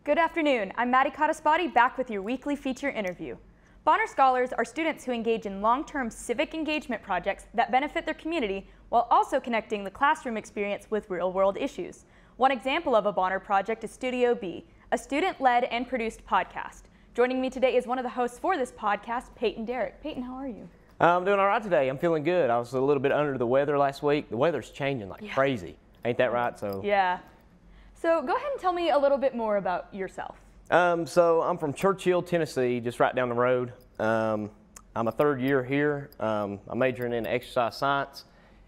Good afternoon. I'm Madi Codispoti, back with your weekly feature interview. Bonner Scholars are students who engage in long-term civic engagement projects that benefit their community while also connecting the classroom experience with real-world issues. One example of a Bonner project is Studio B, a student-led and produced podcast. Joining me today is one of the hosts for this podcast, Peyton Derrick. Peyton, how are you? I'm doing all right today. I'm feeling good. I was a little bit under the weather last week. The weather's changing like crazy. Ain't that right? Yeah. So go ahead and tell me a little bit more about yourself. So I'm from Churchill, Tennessee, just right down the road. I'm a third year here. I'm majoring in exercise science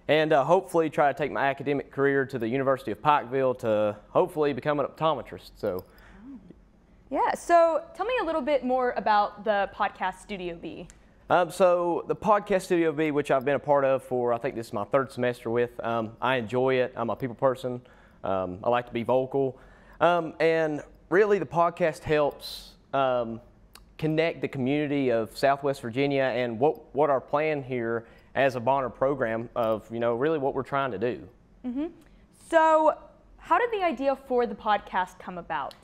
and hopefully try to take my academic career to the University of Pikeville to hopefully become an optometrist. Yeah, so tell me a little bit more about the podcast Studio B. So the podcast Studio B, which I've been a part of for, I think this is my third semester with, I enjoy it. I'm a people person. I like to be vocal. And really the podcast helps connect the community of Southwest Virginia and what our plan here as a Bonner program of, really what we're trying to do. Mm-hmm. So how did the idea for the podcast come about?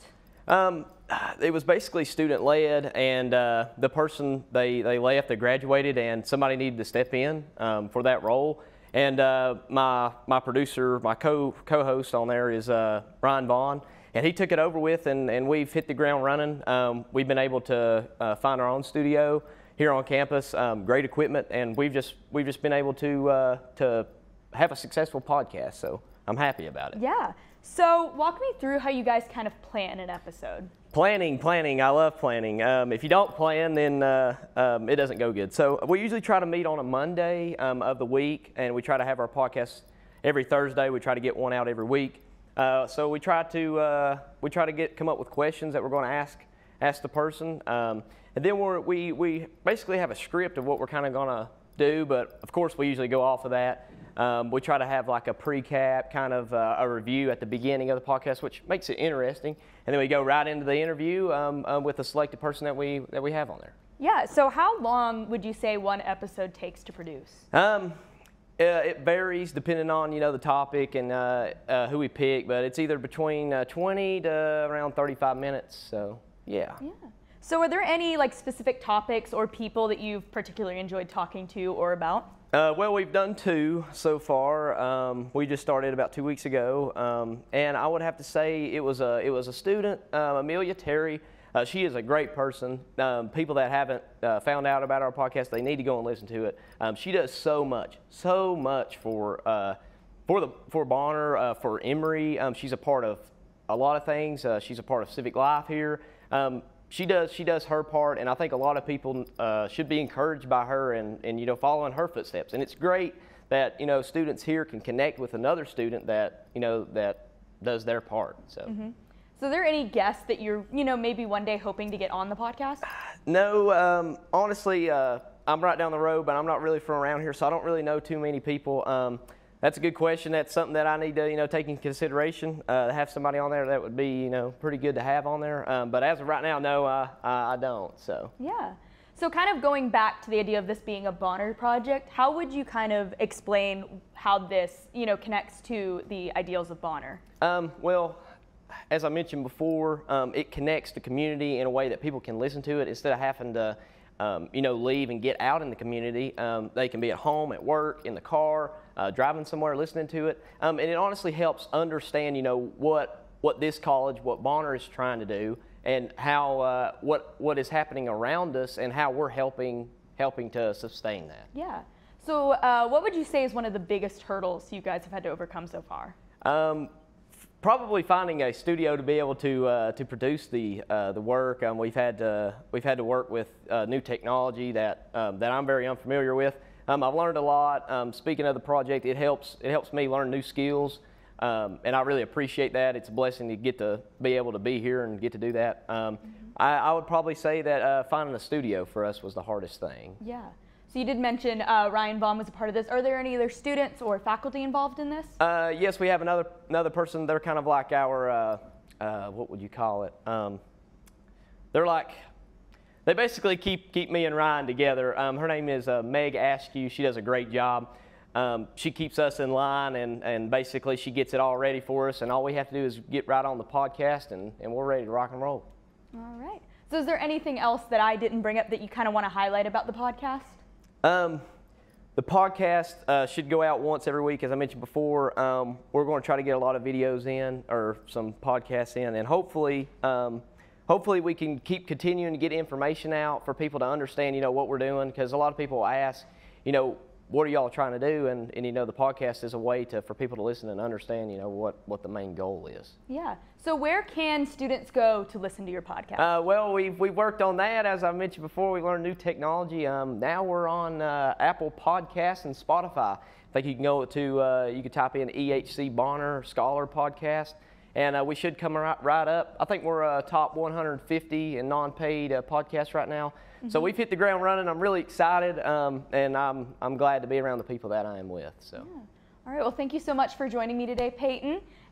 It was basically student-led, and the person, they left, they graduated, and somebody needed to step in for that role. And my producer, my co-host on there is Ryan Vaughn, and he took it over with, and we've hit the ground running. We've been able to find our own studio here on campus, great equipment, and we've just been able to have a successful podcast. So I'm happy about it. Yeah. So walk me through how you guys kind of plan an episode. Planning. I love planning. If you don't plan, then it doesn't go good. So we usually try to meet on a Monday of the week, and we try to have our podcast every Thursday. We try to get one out every week. So we try to come up with questions that we're going to ask the person, and then we basically have a script of what we're kind of going to do. But of course, we usually go off of that. We try to have like a pre-cap, kind of a review at the beginning of the podcast, which makes it interesting, and then we go right into the interview with the selected person that we have on there. Yeah. So how long would you say one episode takes to produce? It varies depending on the topic and who we pick, but it's either between 20 to around 35 minutes. So yeah. Yeah. So are there any specific topics or people that you've particularly enjoyed talking to or about? Well, we've done two so far. We just started about 2 weeks ago, and I would have to say it was a student, Amelia Terry. She is a great person. People that haven't found out about our podcast, they need to go and listen to it. She does so much for Bonner, for Emory. She's a part of a lot of things. She's a part of civic life here. She does her part, and I think a lot of people should be encouraged by her and follow in her footsteps. And it's great that students here can connect with another student that that does their part. So. Mm-hmm. So are there any guests that you're maybe one day hoping to get on the podcast? No, honestly, I'm right down the road, but I'm not really from around here, so I don't really know too many people. That's a good question. That's something that I need to, take in consideration. To have somebody on there that would be, pretty good to have on there. But as of right now, no, I don't. So. Yeah. So kind of going back to the idea of this being a Bonner project, how would you kind of explain how this, connects to the ideals of Bonner? Well, as I mentioned before, it connects the community in a way that people can listen to it instead of having to, leave and get out in the community. They can be at home, at work, in the car, driving somewhere, listening to it. And it honestly helps understand, what this college, what Bonner is trying to do, and how what is happening around us, and how we're helping to sustain that. Yeah. So what would you say is one of the biggest hurdles you guys have had to overcome so far? Probably finding a studio to be able to produce the work. We've had to work with new technology that I'm very unfamiliar with. I've learned a lot. Speaking of the project, it helps me learn new skills, and I really appreciate that. It's a blessing to get to be able to be here and get to do that. I would probably say that finding a studio for us was the hardest thing. Yeah. So you did mention Ryan Vaughn was a part of this. Are there any other students or faculty involved in this? Yes, we have another person. They're kind of like our, what would you call it? They basically keep me and Ryan together. Her name is Meg Askew. She does a great job. she keeps us in line, and basically she gets it all ready for us, and all we have to do is get right on the podcast, and we're ready to rock and roll. All right. So is there anything else that I didn't bring up that you kind of want to highlight about the podcast? The podcast should go out once every week, as I mentioned before. We're going to try to get a lot of videos in, or some podcasts in, and hopefully we can keep continuing to get information out for people to understand, what we're doing, because a lot of people ask, what are y'all trying to do? And the podcast is a way for people to listen and understand, what the main goal is. Yeah. So where can students go to listen to your podcast? Well, we've worked on that. As I mentioned before, we learned new technology. Now we're on Apple Podcasts and Spotify. I think you can go to, you can type in EHC Bonner Scholar Podcast, and we should come right up. I think we're top 150 in non-paid podcasts right now. So we've hit the ground running. I'm really excited, and I'm glad to be around the people that I am with. So. Yeah. All right. Well, thank you so much for joining me today, Peyton.